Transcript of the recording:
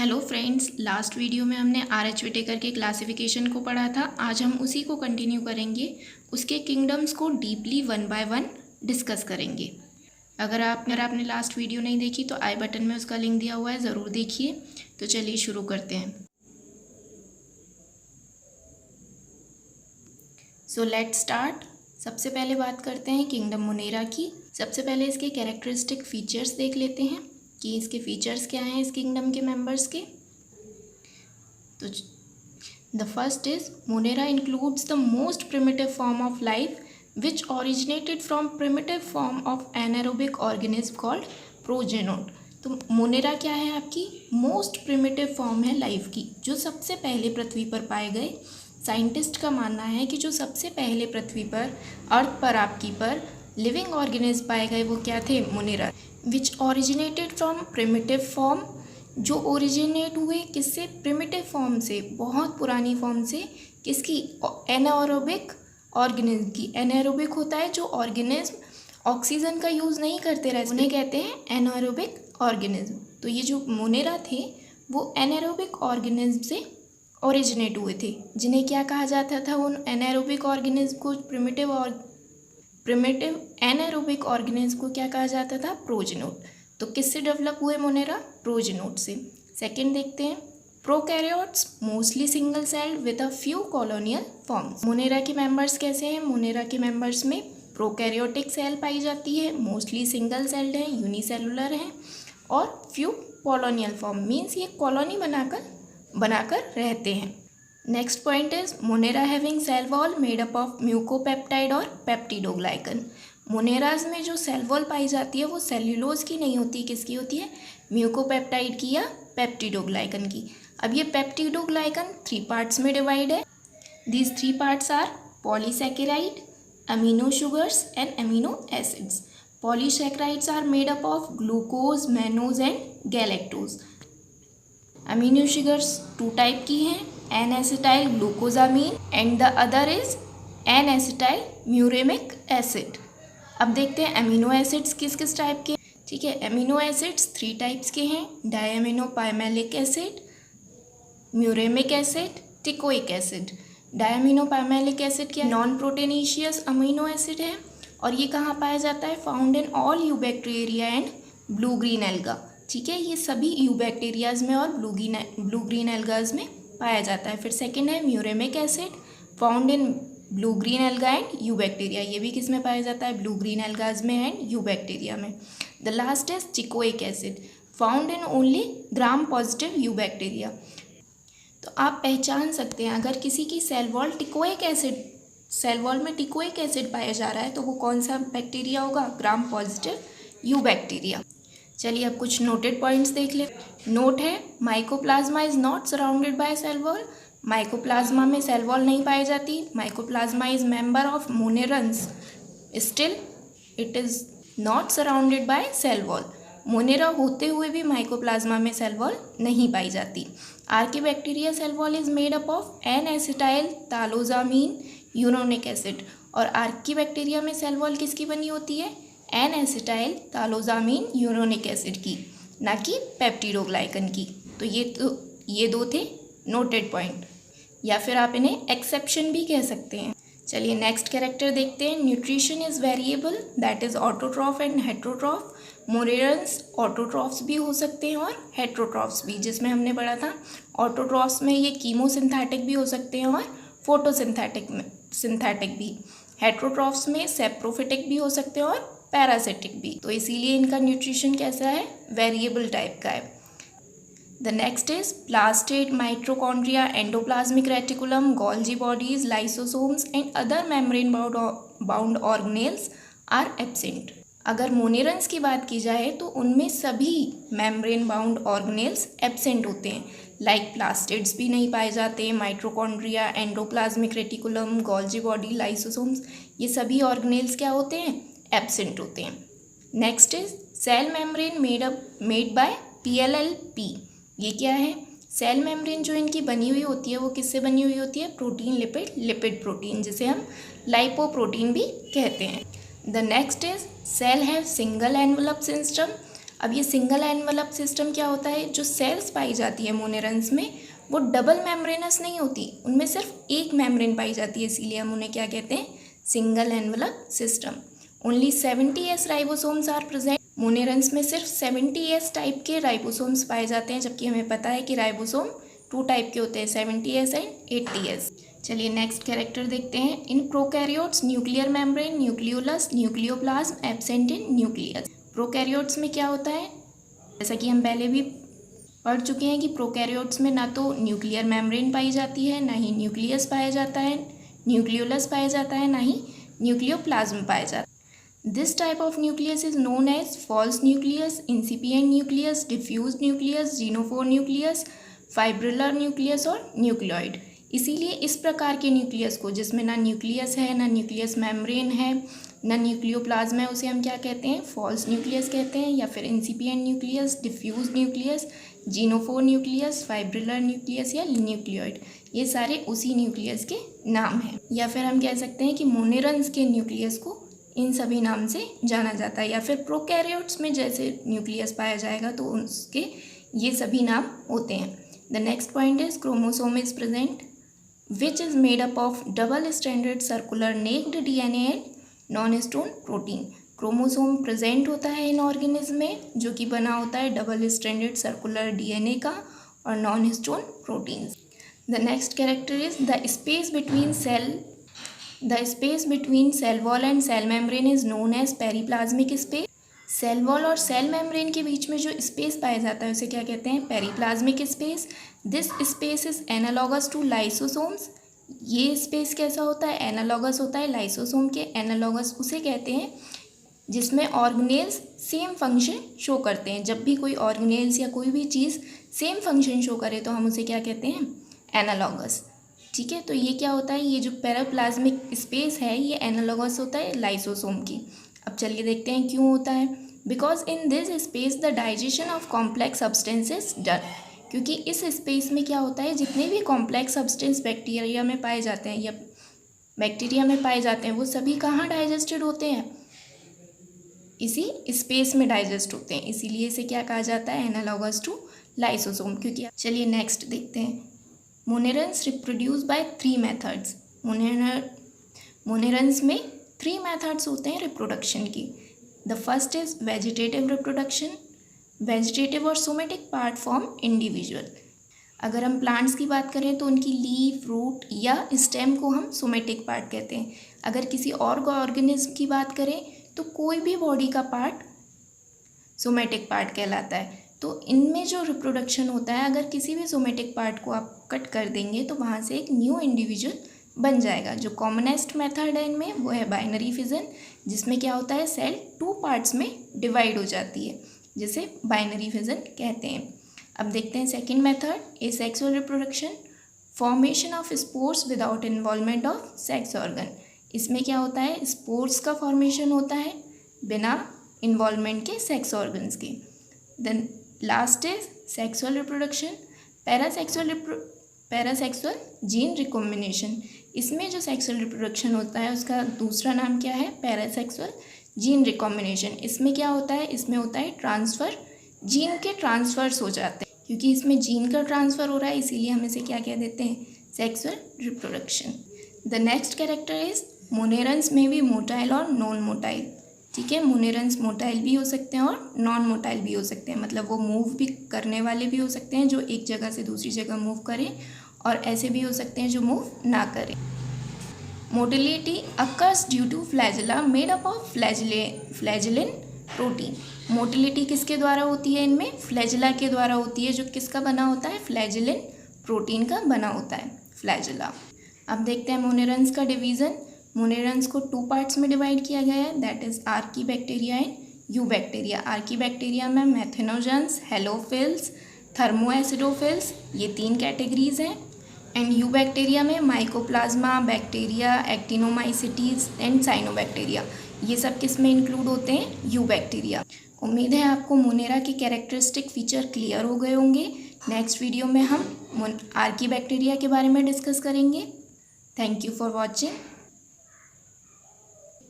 Hello friends, last video में हमने RH. Whittaker के क्लासिफिकेशन को पढ़ा था। आज हम उसी को कंटिन्यू करेंगे, उसके किंगडम्स को deeply one by one discuss करेंगे। अगर आपने लास्ट वीडियो नहीं देखी तो आई बटन में उसका लिंक दिया हुआ है, ज़रूर देखिए। तो चलिए शुरू करते हैं। So let's start. सबसे पहले बात करते हैं किंगडम मोनेरा की। सबसे पहले इसके कैरेक्टरिस्टिक फीचर्स देख लेते हैं कि इसके फीचर्स क्या हैं इस किंगडम के मेंबर्स के। तो the first is Monera includes the most primitive form of life which originated from primitive form of anaerobic organism called progenote. तो मोनेरा क्या है? आपकी मोस्ट प्रिमिटिव फॉर्म है लाइफ की, जो सबसे पहले पृथ्वी पर पाए गए। साइंटिस्ट का मानना है कि जो सबसे पहले पृथ्वी पर, अर्थ पर आपकी पर लिविंग ऑर्गेनिज्म पाए गए वो क्या थे? Monera. Which originated from primitive form, जो ओरिजिनेट हुए किससे? प्रिमिटिव फॉर्म से, बहुत पुरानी फॉर्म से। किसकी? एनारोबिक ऑर्गेनिज्म की। एनारोबिक होता है जो ऑर्गेनिज्म ऑक्सीजन का यूज़ नहीं करते रहे, उन्हें कहते हैं एनारोबिक ऑर्गेनिज्म। तो ये जो मोनेरा थे वो एनारोबिक ऑर्गेनिज्म से ओरिजिनेट हुए थे, जिन्हें क्या कहा जाता था? उन एनारोबिक ऑर्गेनिज्म को, प्रिमिटिव एनारोबिक ऑर्गेनिज्म को क्या कहा जाता था? प्रोजेनोट। तो किससे डेवलप हुए मोनेरा? प्रोजेनोट से। सेकंड देखते हैं, prokaryotes mostly single sailed with a few colonial forms. Monera के मेंबर्स कैसे हैं? मोनेरा के मेंबर्स में प्रोकैरियोटिक सेल पाई जाती है, मोस्टली सिंगल सेल्ड है, यूनिसेलुलर है, और फ्यू कॉलोनियल फॉर्म मीन्स ये कॉलोनी बनाकर रहते हैं। Next point is Monera having cell wall made up of mucopeptide और पेप्टिडोग्लाइकन। मोनेराज में जो सेल वॉल पाई जाती है वो सेल्यूलोज की नहीं होती, किसकी होती है? म्यूकोपेप्टाइड की या पेप्टिडोग्लाइकन की। अब ये पेप्टिडोग्लाइकन 3 पार्ट्स में डिवाइड है। These 3 parts are polysaccharide, amino sugars and amino acids. Polysaccharides are made up of glucose, mannose and galactose. Amino sugars 2 type की हैं, N acetyl glucosamine and the other is N acetyl muramic acid. अब देखते हैं amino acids किस किस type के। ठीक है, अमीनो एसिड्स 3 टाइप्स के हैं, diamino pimelic acid, muramic acid, teichoic acid. Diamino pimelic acid क्या? नॉन प्रोटीनेशियस अमीनो एसिड है, और ये कहाँ पाया जाता है? Found in all eubacteria and blue green alga. ठीक है, ये सभी यूबैक्टीरियाज में और ब्लू ग्रीन एल्गाज में पाया जाता है। फिर सेकंड है muramic acid, found in blue green alga and eubacteria. ये भी किस में पाया जाता है? ब्लू ग्रीन एल्गाज में एंड यूबैक्टीरिया में। The last is teichoic acid, found in only gram positive eubacteria. तो आप पहचान सकते हैं, अगर किसी की सेल वॉल में टिकोइक एसिड पाया जा रहा है तो वो कौन सा बैक्टीरिया होगा? Gram positive eubacteria. चलिए अब कुछ नोटेड पॉइंट्स देख ले। नोट है, mycoplasma is not surrounded by cell wall. Mycoplasma में सेल वॉल नहीं पाई जाती। Mycoplasma is member of monerans, still it is not surrounded by cell wall. Monera होते हुए भी माइकोप्लाज्मा में सेल वॉल नहीं पाई जाती। Archaebacteria cell wall is made up of N acetyl talosamine uronic acid. और आर्कीबैक्टीरिया में सेल वॉल किसकी बनी होती है? N acetyl talosamine uronic acid की, ना कि पेप्टिडोग्लाइकन की। तो ये दो थे नोटेड पॉइंट, या फिर आप इन्हें एक्सेप्शन भी कह सकते हैं। चलिए नेक्स्ट कैरेक्टर देखते हैं। Nutrition is variable, that is autotroph and heterotroph. Monerans autotrophs भी हो सकते हैं और हेट्रोट्रॉफ्स भी, जिसमें हमने पढ़ा था ऑटोट्रॉफ्स में ये कीमोसिंथेटिक भी हो सकते हैं और सिंथेटिक भी। हेट्रोट्रॉफ्स में सेप्रोफिटिक भी हो सकते हैं और पैरासिटिक भी। तो इसीलिए इनका न्यूट्रिशन कैसा है? वेरिएबल टाइप का है। The next is plastid, mitochondria, endoplasmic reticulum, Golgi bodies, lysosomes and other membrane bound organelles are absent. अगर मोनेरन्स की बात की जाए तो उनमें सभी मेम्ब्रेन बाउंड ऑर्गेनेल्स एब्सेंट होते हैं। लाइक प्लास्टिड्स भी नहीं पाए जाते, mitochondria, endoplasmic reticulum, Golgi body, lysosomes, ये सभी ऑर्गेनेल्स क्या होते हैं? एब्सेंट होते हैं। Next is cell membrane made by PLLP। ये क्या है? सेल मेम्ब्रेन जो इनकी बनी हुई होती है वो किससे बनी हुई होती है? प्रोटीन, लिपिड प्रोटीन, जिसे हम लाइपोप्रोटीन भी कहते हैं। The next is cell have single envelope system. अब ये सिंगल एनवलप सिस्टम क्या होता है, जो सेल्स पाई जाती है मोनेरन्स में वो डबल मेम्ब्रेनस नहीं होती, उनमें सिर्फ एक मेम्ब्रेन पाई जाती है, इसीलिए हम उन्हें क्या कहते हैं, single envelope system. Only 70S ribosomes are present. Monerans में सिर्फ 70S टाइप के राइबोसोम्स पाए जाते हैं, जबकि हमें पता है कि राइबोसोम 2 टाइप के होते हैं, 70S एंड 80S। चलिए नेक्स्ट कैरेक्टर देखते हैं। In prokaryotes nuclear membrane, nucleolus, nucleoplasm absent in nucleus. Prokaryotes में क्या होता है, जैसा कि हम पहले भी पढ़ चुके हैं कि प्रोकैरियोट्स में ना तो न्यूक्लियर मेम्ब्रेन पाई जाती है, ना ही न्यूक्लियस पाया जाता है, न्यूक्लियोलस पाया जाता है, ना ही न्यूक्लियोप्लाज्म पाया जाता है। This type of nucleus is known as false nucleus, incipient nucleus, diffuse nucleus, genophore nucleus, fibrillar nucleus और न्यूक्लियोइड। इसीलिए इस प्रकार के न्यूक्लियस को, जिसमें ना न्यूक्लियस है, ना न्यूक्लियस मेम्ब्रेन है, ना न्यूक्लियोप्लाज्म है, उसे हम क्या कहते हैं, फॉल्स न्यूक्लियस कहते हैं, या फिर incipient nucleus, diffuse nucleus, genophore nucleus, fibrillar nucleus या न्यूक्लियोइड। ये सारे उसी न्यूक्लियस के नाम हैं। या फिर हम कह सकते हैं कि मोनेरन्स के न्यूक्लियस को इन सभी नाम से जाना जाता है, या फिर प्रोकैरियोट्स में जैसे न्यूक्लियस पाया जाएगा तो उसके ये सभी नाम होते हैं। The next point is chromosome is present which is made up of double stranded circular naked DNA and non histone protein. Chromosome present होता है इन ऑर्गेनिज्म में, जो कि बना होता है डबल स्ट्रैंडेड सर्कुलर DNA का और non histone proteins. The next character is the space between cell wall and cell membrane is known as periplasmic space. Cell wall और सेल मेम्ब्रेन के बीच में जो स्पेस पाया जाता है उसे क्या कहते हैं, periplasmic space. This space is analogous to lysosomes. ये स्पेस कैसा होता है, एनालॉगस होता है लाइसोसोम के। एनालॉगस उसे कहते हैं जिसमें ऑर्गेनेल्स सेम फंक्शन शो करते हैं। जब भी कोई ऑर्गेनेल्स या कोई भी चीज़ सेम फंक्शन शो करे तो हम उसे क्या कहते हैं, एनालॉगस। ठीक है, तो ये क्या होता है, ये जो पेरीप्लाज्मिक स्पेस है ये एनालॉगस होता है लाइसोसोम की। अब चलिए देखते हैं क्यों होता है। Because in this space the digestion of complex substances done. क्योंकि इस स्पेस में क्या होता है, जितने भी कॉम्प्लेक्स सब्सटेंस बैक्टीरिया में पाए जाते हैं या बैक्टीरिया में पाए जाते हैं वो सभी कहाँ डाइजेस्टेड होते हैं, इसी स्पेस में डाइजेस्ट होते हैं। इसीलिए इसे क्या कहा जाता है, एनालॉगस टू लाइसोसोम। क्योंकि चलिए नेक्स्ट देखते हैं। Monerans reproduce by 3 methods. Monerans में 3 मेथड्स होते हैं रिप्रोडक्शन की। The first is vegetative reproduction. Vegetative और सोमेटिक पार्ट फॉर्म इंडिविजुअल। अगर हम प्लांट्स की बात करें तो उनकी लीफ, रूट या स्टेम को हम सोमेटिक पार्ट कहते हैं। अगर किसी और ऑर्गेनिज्म की बात करें तो कोई भी बॉडी का पार्ट सोमेटिक पार्ट कहलाता है। तो इनमें जो रिप्रोडक्शन होता है, अगर किसी भी सोमेटिक पार्ट को आप कट कर देंगे तो वहाँ से एक न्यू इंडिविजुअल बन जाएगा। जो कॉमनेस्ट मेथड है इनमें वो है बाइनरी फिजन, जिसमें क्या होता है, सेल 2 पार्ट्स में डिवाइड हो जाती है, जिसे बाइनरी फिजन कहते हैं। अब देखते हैं second method, asexual reproduction. Formation of spores without involvement of sex organ. इसमें क्या होता है, स्पोर्स का फॉर्मेशन होता है बिना इन्वॉल्वमेंट के सेक्स ऑर्गन्स के। Then last is sexual reproduction. Parasexual gene recombination. इसमें जो सेक्सुअल रिप्रोडक्शन होता है उसका दूसरा नाम क्या है, पैरासेक्सुअल जीन रिकॉम्बिनेशन। इसमें क्या होता है, इसमें होता है ट्रांसफ़र, जीन के ट्रांसफर्स हो जाते हैं। क्योंकि इसमें जीन का ट्रांसफ़र हो रहा है इसीलिए हम इसे क्या कह देते हैं, sexual reproduction. The next character is monerans में भी मोटाइल और नॉन मोटाइल। ठीक है, मोनेरन्स मोटाइल भी हो सकते हैं और नॉन मोटाइल भी हो सकते हैं। मतलब वो मूव भी करने वाले भी हो सकते हैं, जो एक जगह से दूसरी जगह मूव करें, और ऐसे भी हो सकते हैं जो मूव ना करें। Motility occurs due two flagella made up of flagellin protein. Motility किसके द्वारा होती है, इनमें फ्लैजिला के द्वारा होती है, जो किसका बना होता है, फ्लैजिलिन प्रोटीन का बना होता है फ्लैजिला। अब देखते हैं मोनेरन्स का डिवीज़न। मोनेरन्स को 2 पार्ट्स में डिवाइड किया गया है, that is archaebacteria and eubacteria. Archaebacteria में मैथेनोजेंस, हेलोफिल्स, थर्मोएसिडोफिल्स, ये 3 कैटेगरीज हैं। एंड यूबैक्टीरिया में mycoplasma, bacteria, actinomycetes and cyanobacteria, ये सब किस में इंक्लूड होते हैं, यूबैक्टीरिया। उम्मीद है आपको मोनेरा के कैरेक्टरिस्टिक फीचर क्लियर हो गए होंगे। नेक्स्ट वीडियो में हम आर्कीबैक्टीरिया के बारे में डिस्कस करेंगे। Thank you for watching.